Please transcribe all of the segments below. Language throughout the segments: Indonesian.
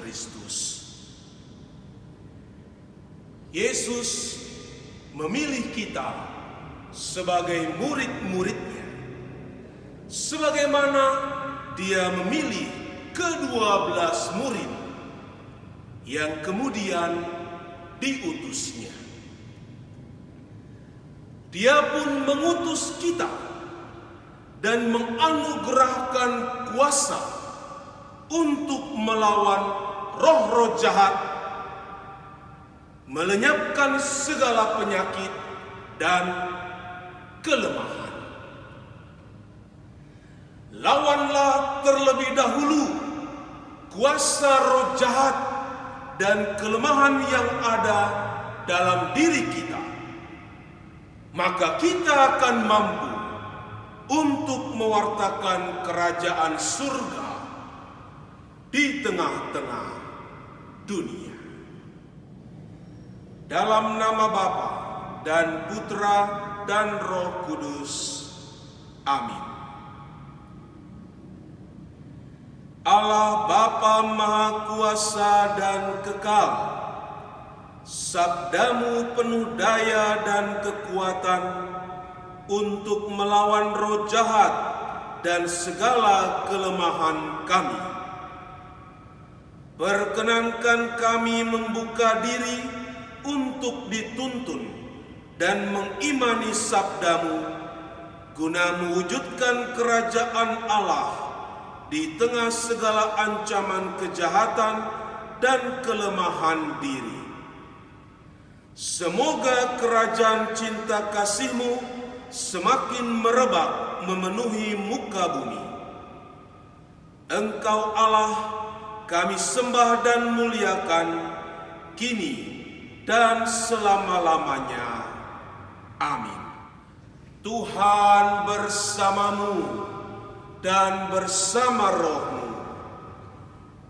Kristus. Yesus memilih kita sebagai murid-muridnya, sebagaimana Dia memilih ke-12 murid yang kemudian diutusnya. Dia pun mengutus kita dan menganugerahkan kuasa untuk melawan roh-roh jahat, melenyapkan segala penyakit dan kelemahan. Lawanlah terlebih dahulu kuasa roh jahat dan kelemahan yang ada dalam diri kita, maka kita akan mampu untuk mewartakan kerajaan surga di tengah-tengah dunia. Dalam nama Bapa dan Putra dan Roh Kudus. Amin. Allah Bapa Maha Kuasa dan Kekal, sabdamu penuh daya dan kekuatan untuk melawan roh jahat dan segala kelemahan kami. Perkenankan kami membuka diri untuk dituntun dan mengimani sabdamu, guna mewujudkan kerajaan Allah di tengah segala ancaman kejahatan dan kelemahan diri. Semoga kerajaan cinta kasih-Mu semakin merebak memenuhi muka bumi. Engkau Allah, kami sembah dan muliakan kini dan selama-lamanya. Amin. Tuhan bersamamu dan bersama rohmu.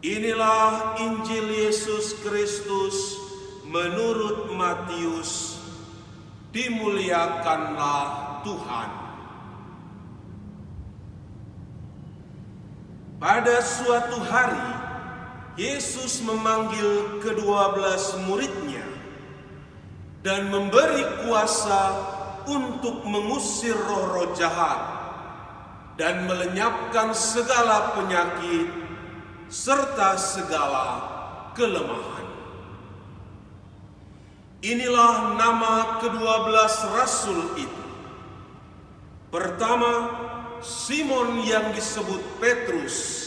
Inilah Injil Yesus Kristus menurut Matius. Dimuliakanlah Tuhan. Pada suatu hari, Yesus memanggil ke-12 muridnya dan memberi kuasa untuk mengusir roh-roh jahat dan melenyapkan segala penyakit serta segala kelemahan. Inilah nama ke-12 rasul itu. Pertama, Simon yang disebut Petrus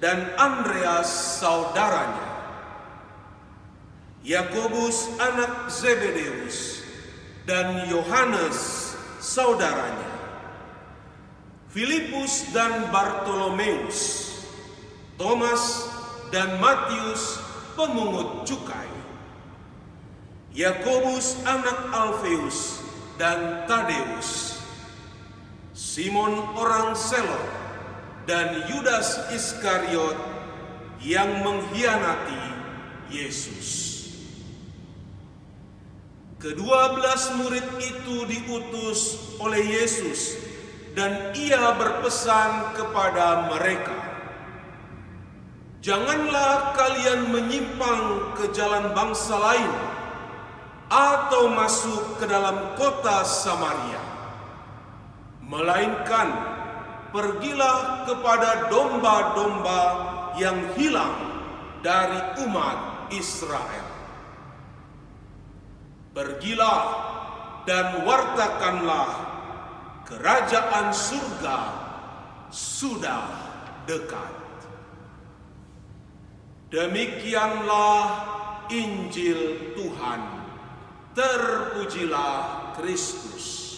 dan Andreas saudaranya, Yakobus anak Zebedeus dan Yohanes saudaranya, Filipus dan Bartolomeus, Thomas dan Matius pemungut cukai, Yakobus anak Alfeus dan Tadeus, Simon orang Selot dan Yudas Iskariot yang mengkhianati Yesus. Ke-12 murid itu diutus oleh Yesus dan Ia berpesan kepada mereka, "Janganlah kalian menyimpang ke jalan bangsa lain atau masuk ke dalam kota Samaria, melainkan pergilah kepada domba-domba yang hilang dari umat Israel. Pergilah dan wartakanlah kerajaan surga sudah dekat." Demikianlah Injil Tuhan. Terpujilah Kristus.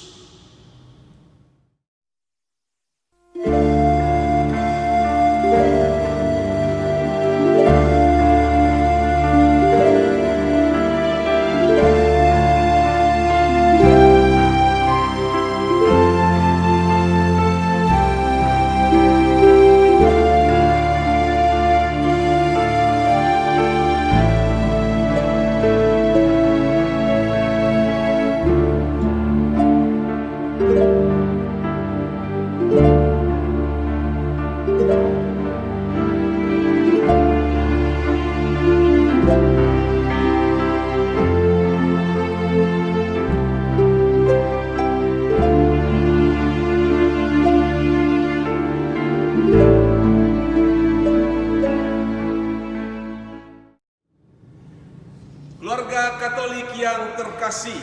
Keluarga Katolik yang terkasih,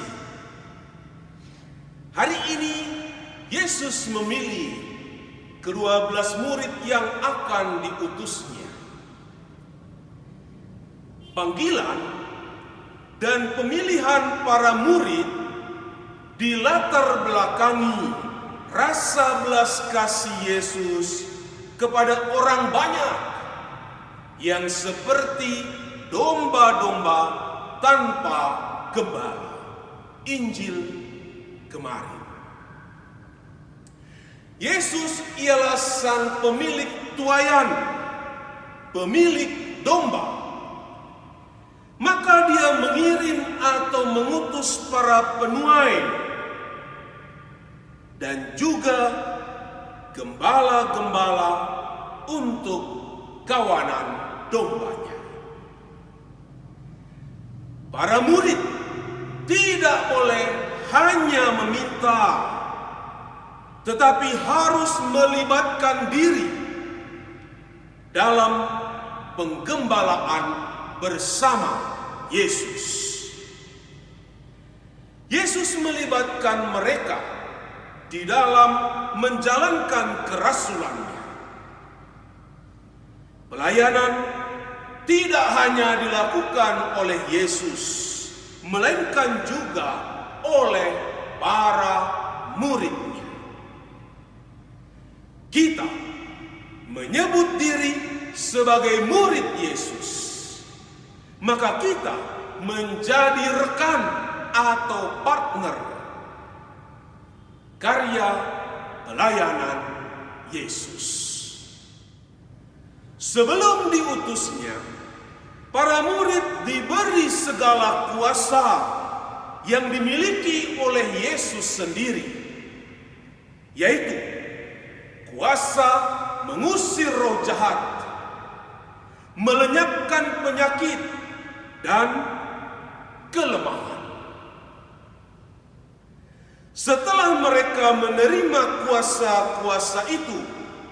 hari ini Yesus memilih ke-12 murid yang akan diutusnya. Panggilan dan pemilihan para murid dilatar belakangi rasa belas kasih Yesus kepada orang banyak yang seperti domba-domba tanpa gembala. Injil kemarin. Yesus ialah sang pemilik tuayan, pemilik domba. Maka dia mengirim atau mengutus para penuai dan juga gembala-gembala untuk kawanan dombanya. Para murid tidak boleh hanya meminta, tetapi harus melibatkan diri dalam penggembalaan bersama Yesus. Yesus melibatkan mereka di dalam menjalankan kerasulannya. Pelayanan tidak hanya dilakukan oleh Yesus, melainkan juga oleh para muridnya. Kita menyebut diri sebagai murid Yesus, maka kita menjadi rekan atau partner karya pelayanan Yesus. Sebelum diutusnya, para murid diberi segala kuasa yang dimiliki oleh Yesus sendiri, yaitu kuasa mengusir roh jahat, melenyapkan penyakit dan kelemahan. Setelah mereka menerima kuasa-kuasa itu,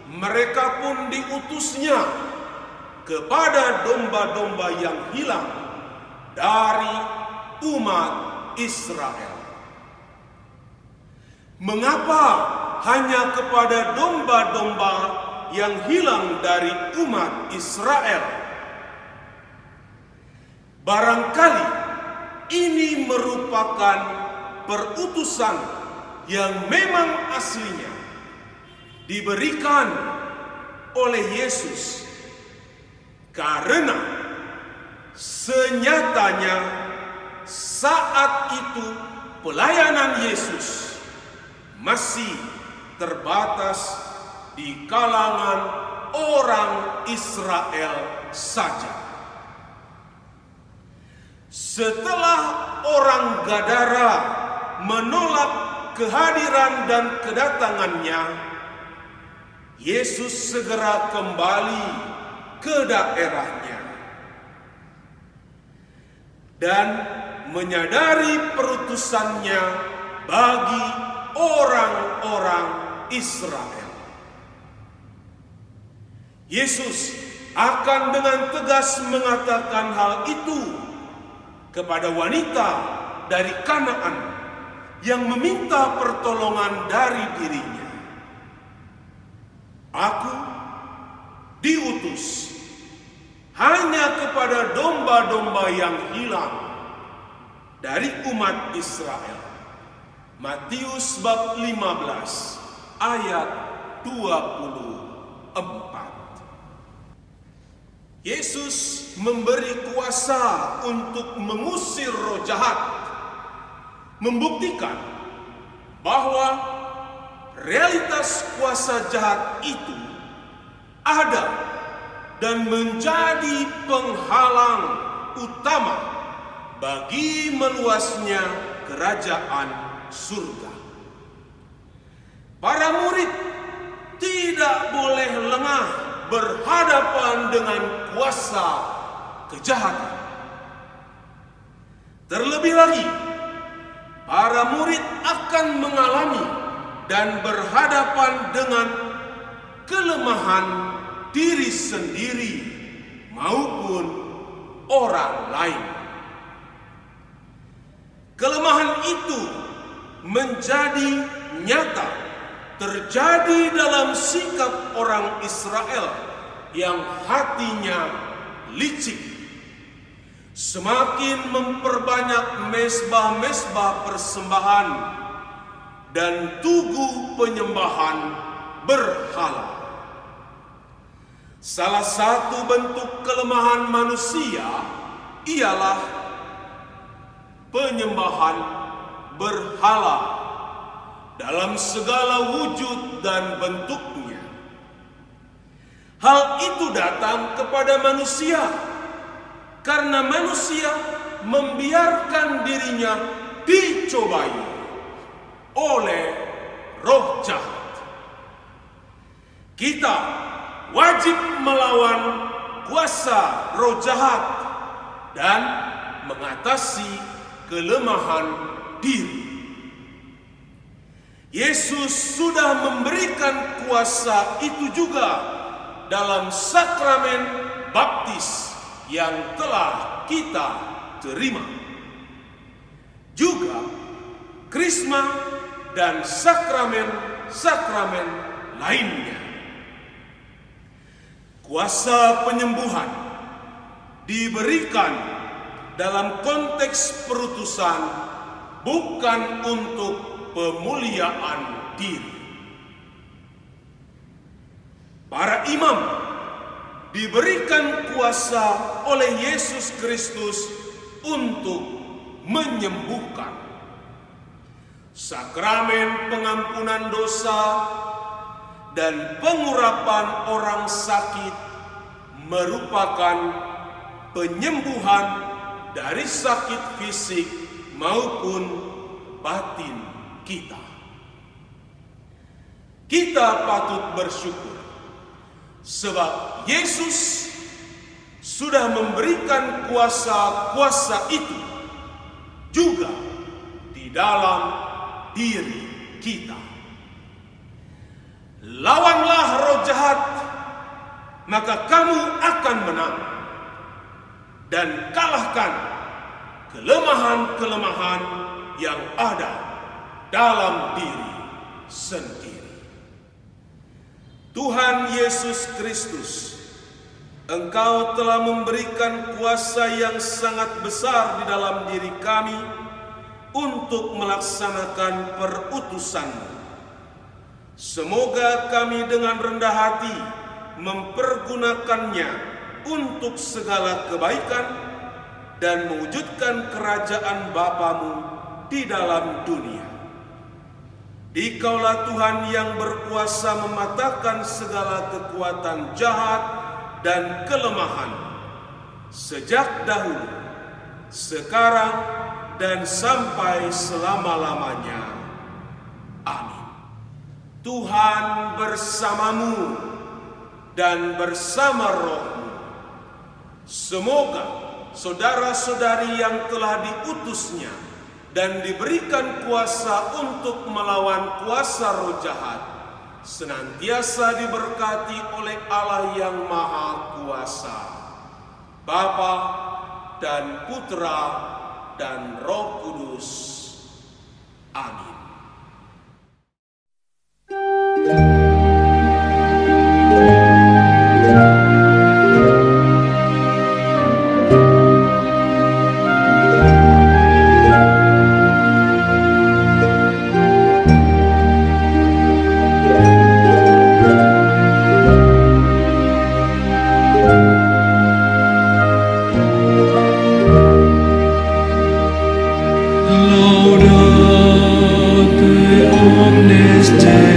mereka pun diutusnya kepada domba-domba yang hilang dari umat Israel. Mengapa hanya kepada domba-domba yang hilang dari umat Israel? Barangkali ini merupakan perutusan yang memang aslinya diberikan oleh Yesus, karena senyatanya saat itu pelayanan Yesus masih terbatas di kalangan orang Israel saja. Setelah orang Gadara menolak kehadiran dan kedatangannya, Yesus segera kembali ke daerahnya dan menyadari perutusannya bagi orang-orang Israel. Yesus akan dengan tegas mengatakan hal itu kepada wanita dari Kanaan yang meminta pertolongan dari dirinya. Aku diutus hanya kepada domba-domba yang hilang dari umat Israel. Matius bab 15 ayat 24. Yesus memberi kuasa untuk mengusir roh jahat, membuktikan bahwa realitas kuasa jahat itu ada dan menjadi penghalang utama bagi meluasnya kerajaan surga. Para murid tidak boleh lengah berhadapan dengan kuasa kejahatan. Terlebih lagi, para murid akan mengalami dan berhadapan dengan kelemahan diri sendiri maupun orang lain. menjadi nyata terjadi dalam sikap orang Israel yang hatinya licik, semakin memperbanyak mezbah-mezbah persembahan dan tugu penyembahan berhala. Salah satu bentuk kelemahan manusia ialah penyembahan berhala dalam segala wujud dan bentuknya. Hal itu datang kepada manusia karena manusia membiarkan dirinya dicobai oleh roh jahat. Kita wajib melawan kuasa roh jahat dan mengatasi kelemahan diri. Yesus sudah memberikan kuasa itu juga dalam sakramen baptis yang telah kita terima. Juga krisma dan sakramen-sakramen lainnya. Kuasa penyembuhan diberikan dalam konteks perutusan, bukan untuk pemuliaan diri. Para imam diberikan kuasa oleh Yesus Kristus untuk menyembuhkan. Sakramen pengampunan dosa dan pengurapan orang sakit merupakan penyembuhan dari sakit fisik maupun batin kita. Kita patut bersyukur sebab Yesus sudah memberikan kuasa-kuasa itu juga di dalam diri kita. Lawanlah roh jahat, maka kamu akan menang, dan kalahkan kelemahan-kelemahan yang ada dalam diri sendiri. Tuhan Yesus Kristus, Engkau telah memberikan kuasa yang sangat besar di dalam diri kami untuk melaksanakan perutusan-Mu. Semoga kami dengan rendah hati mempergunakannya untuk segala kebaikan dan mewujudkan kerajaan Bapa-Mu di dalam dunia. Dikaulah Tuhan yang berkuasa mematahkan segala kekuatan jahat dan kelemahan sejak dahulu, sekarang, dan sampai selama-lamanya. Amin. Tuhan bersamamu dan bersama rohmu. Semoga saudara-saudari yang telah diutusnya dan diberikan kuasa untuk melawan kuasa roh jahat senantiasa diberkati oleh Allah yang Maha Kuasa, Bapa dan Putra dan Roh Kudus. Amin. Laudate omnes Dei.